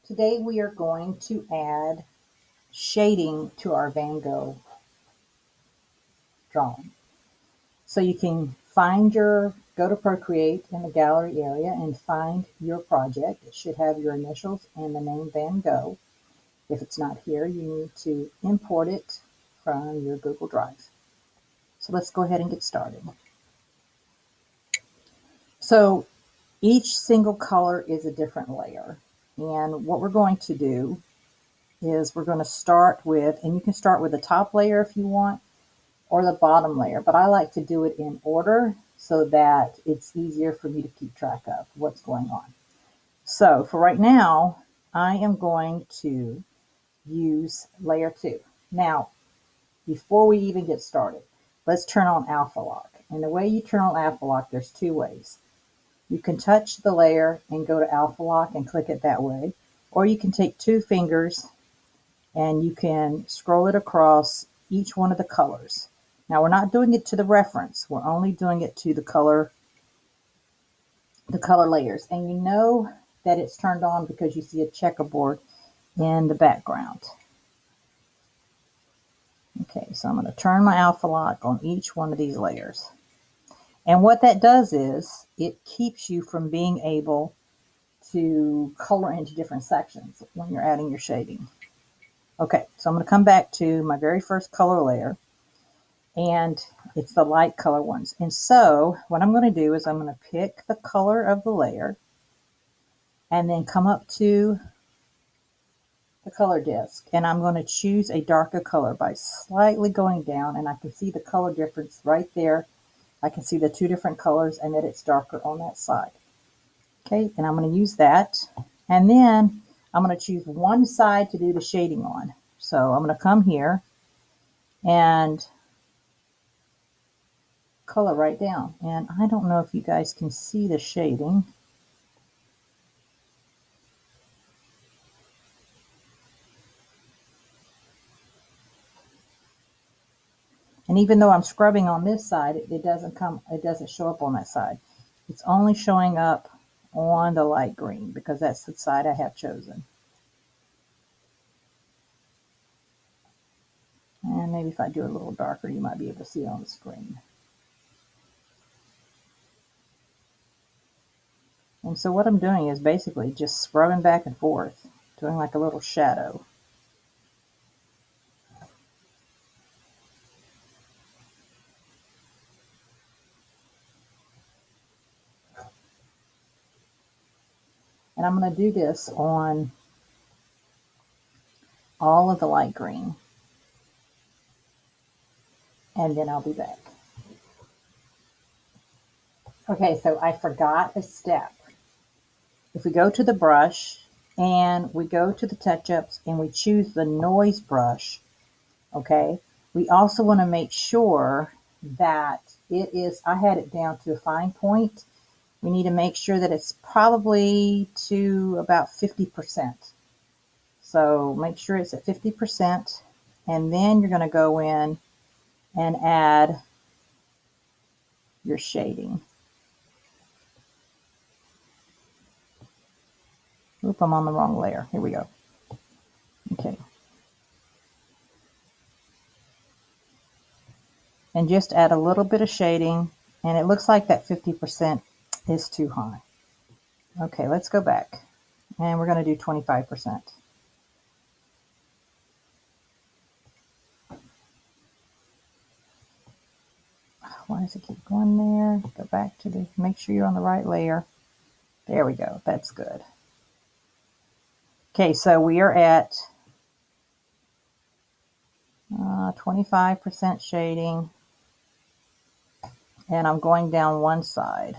Today we are going to add shading to our Van Gogh drawing. So you can go to Procreate in the gallery area and find your project. It should have your initials and the name Van Gogh. If it's not here, you need to import it from your Google Drive. So let's go ahead and get started. So each single color is a different layer. And what we're going to do is we're going to start with, and you can start with the top layer if you want, or the bottom layer, but I like to do it in order so that it's easier for me to keep track of what's going on. So for right now, I am going to use layer 2. Now, before we even get started, let's turn on Alpha Lock. And the way you turn on Alpha Lock, there's two ways. You can touch the layer and go to Alpha Lock and click it that way, or you can take two fingers and you can scroll it across each one of the colors. Now we're not doing it to the reference. We're only doing it to the color layers. And you know that it's turned on because you see a checkerboard in the background. Okay, so I'm going to turn my Alpha Lock on each one of these layers. And what that does is it keeps you from being able to color into different sections when you're adding your shading. Okay, so I'm going to come back to my very first color layer, and it's the light color ones. And so what I'm going to do is I'm going to pick the color of the layer and then come up to the color disc, and I'm going to choose a darker color by slightly going down, and I can see the color difference right there. I can see the two different colors and that it's darker on that side. Okay, and I'm going to use that, and then I'm going to choose one side to do the shading on. So I'm going to come here and color right down. And I don't know if you guys can see the shading. And even though I'm scrubbing on this side, it doesn't show up on that side. It's only showing up on the light green because that's the side I have chosen. And maybe if I do it a little darker, you might be able to see it on the screen. And so what I'm doing is basically just scrubbing back and forth, doing like a little shadow. And I'm going to do this on all of the light green. And then I'll be back. Okay, so I forgot a step. If we go to the brush and we go to the touch-ups and we choose the noise brush, okay, we also want to make sure that I had it down to a fine point. We need to make sure that it's probably to about 50%. So make sure it's at 50%, and then you're going to go in and add your shading. Oop, I'm on the wrong layer. Here we go. Okay. And just add a little bit of shading, and it looks like that 50% is too high. Okay, let's go back, and we're going to do 25%. Why does it keep going there? Go back to make sure you're on the right layer. There we go. That's good. Okay, so we are at 25% shading, and I'm going down one side.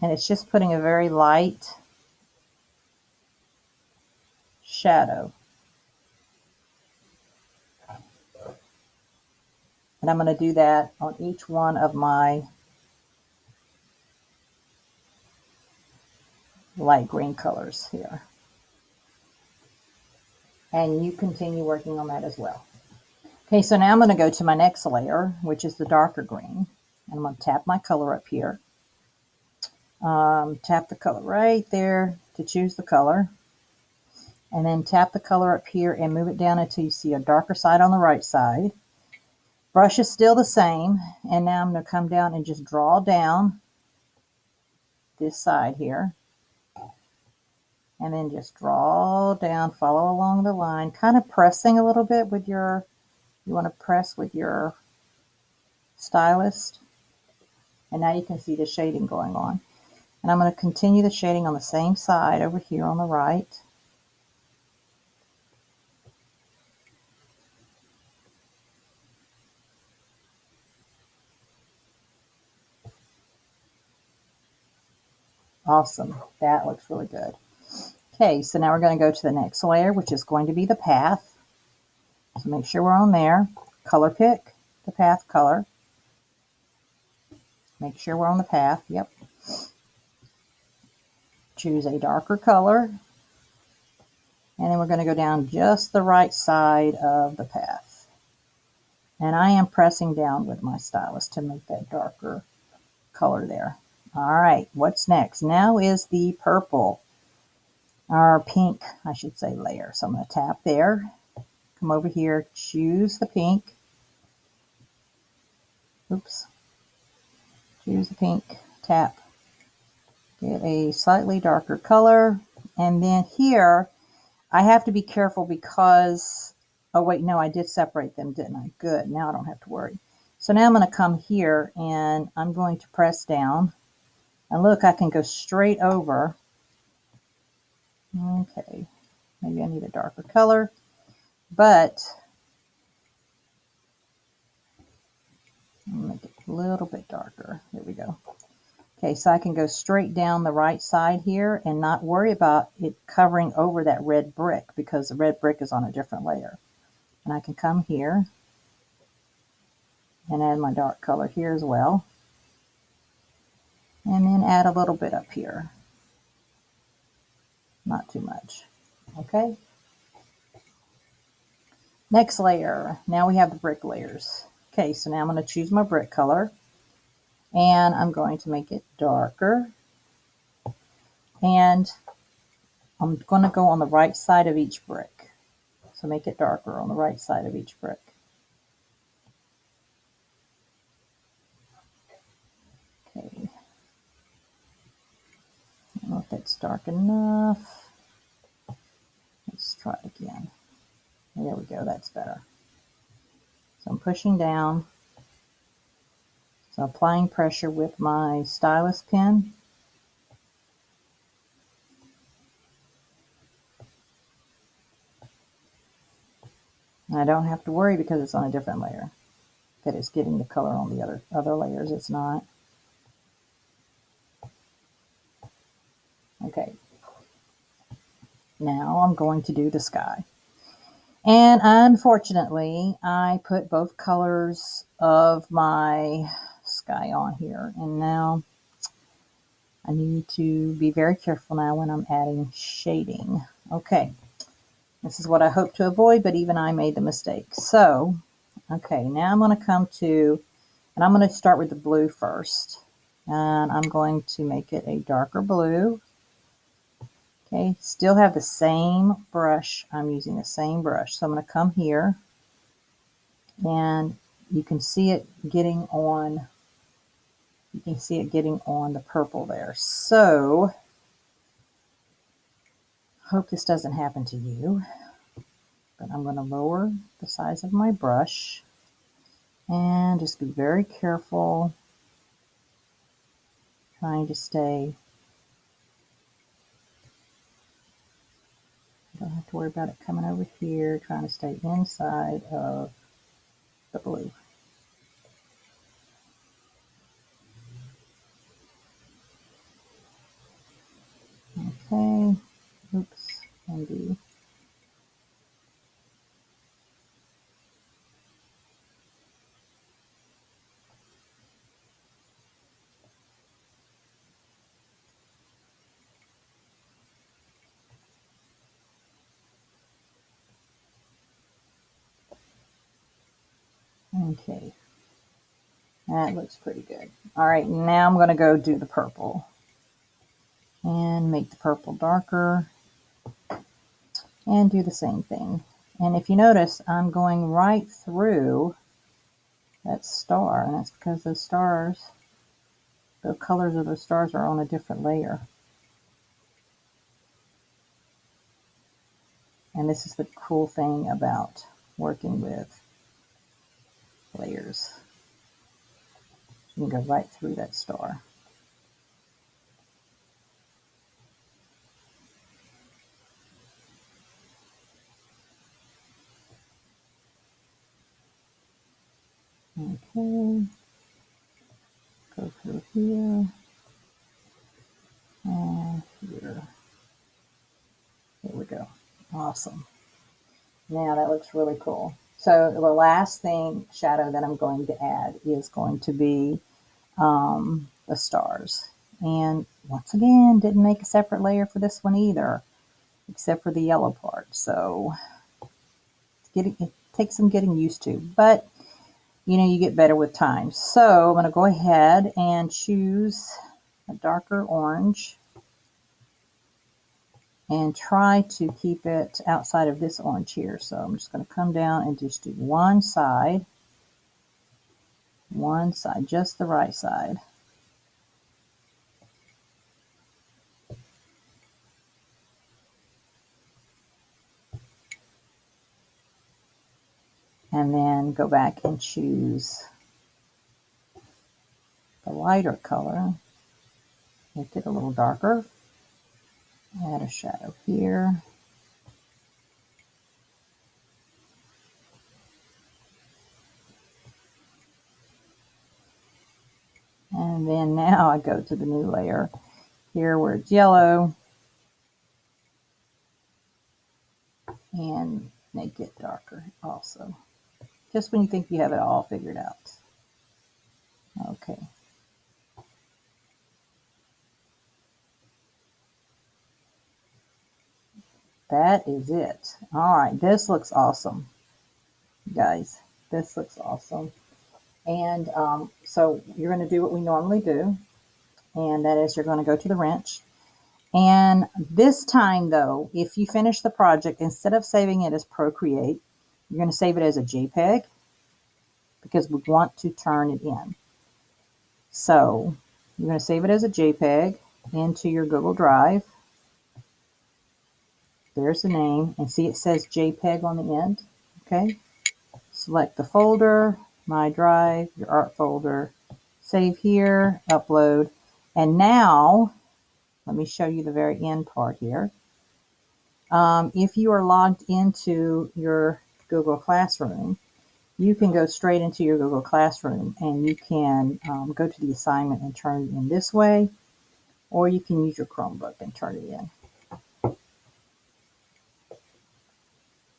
And it's just putting a very light shadow. And I'm going to do that on each one of my light green colors here. And you continue working on that as well. Okay, so now I'm going to go to my next layer, which is the darker green. And I'm going to tap my color up here. Tap the color right there to choose the color. And then tap the color up here and move it down until you see a darker side on the right side. Brush is still the same. And now I'm going to come down and just draw down this side here. And then just draw down, follow along the line, kind of pressing a little bit with your, you want to press with your stylus. And now you can see the shading going on. And I'm going to continue the shading on the same side over here on the right. Awesome. That looks really good. Okay, so now we're going to go to the next layer, which is going to be the path. So make sure we're on there. Color pick the path color. Make sure we're on the path. Yep. Choose a darker color. And then we're going to go down just the right side of the path. And I am pressing down with my stylus to make that darker color there. All right, what's next? Now is the purple, or pink, I should say, layer. So I'm going to tap there. Come over here, choose the pink. Oops. Choose the pink, tap. Get a slightly darker color. And then here, I have to be careful because, oh wait, no, I did separate them, didn't I? Good, now I don't have to worry. So now I'm going to come here and I'm going to press down. And look, I can go straight over. Okay, maybe I need a darker color, but I'm going to make it a little bit darker. There we go. Okay, so I can go straight down the right side here and not worry about it covering over that red brick because the red brick is on a different layer. And I can come here and add my dark color here as well. And then add a little bit up here. Not too much. Okay. Next layer. Now we have the brick layers. Okay, so now I'm going to choose my brick color. And I'm going to make it darker. And I'm going to go on the right side of each brick. So make it darker on the right side of each brick. Okay. I don't know if that's dark enough. Let's try it again. There we go, that's better. So I'm pushing down. So applying pressure with my stylus pen. And I don't have to worry because it's on a different layer that it's getting the color on the other layers. It's not. Okay. Now I'm going to do the sky. And unfortunately, I put both colors of my sky on here. And now I need to be very careful now when I'm adding shading. Okay, this is what I hope to avoid, but even I made the mistake. So, okay, now I'm going to come to, and I'm going to start with the blue first. And I'm going to make it a darker blue. Okay, still have the same brush. I'm using the same brush. So I'm going to come here. And you can see it getting on, the purple there. So, hope this doesn't happen to you. But I'm going to lower the size of my brush and just be very careful, trying to stay, don't have to worry about it coming over here, trying to stay inside of the blue. Okay, oops, maybe. Okay, that looks pretty good. All right, now I'm going to go do the purple. And make the purple darker. And do the same thing. And if you notice, I'm going right through that star. And that's because those stars, the colors of those stars are on a different layer. And this is the cool thing about working with layers. You can go right through that star. Okay. Go through here. And here. There we go. Awesome. Now that looks really cool. So the last thing, shadow, that I'm going to add is going to be the stars. And once again, didn't make a separate layer for this one either, except for the yellow part. So it takes some getting used to, but you know, you get better with time. So I'm going to go ahead and choose a darker orange and try to keep it outside of this orange here. So I'm just going to come down and just do one side, just the right side. And then go back and choose the lighter color, make it a little darker, add a shadow here. And then now I go to the new layer here where it's yellow and make it darker also. Just when you think you have it all figured out. Okay. That is it. All right, this looks awesome, guys. This looks awesome. And so you're going to do what we normally do, and that is you're going to go to the wrench. And this time, though, if you finish the project, instead of saving it as Procreate, you're going to save it as a JPEG because we want to turn it in. So you're going to save it as a JPEG into your Google Drive. There's the name, and see it says JPEG on the end. Okay. Select the folder, My Drive, your art folder, save here, upload. And now, let me show you the very end part here. If you are logged into your Google Classroom, you can go straight into your Google Classroom and you can go to the assignment and turn it in this way, or you can use your Chromebook and turn it in.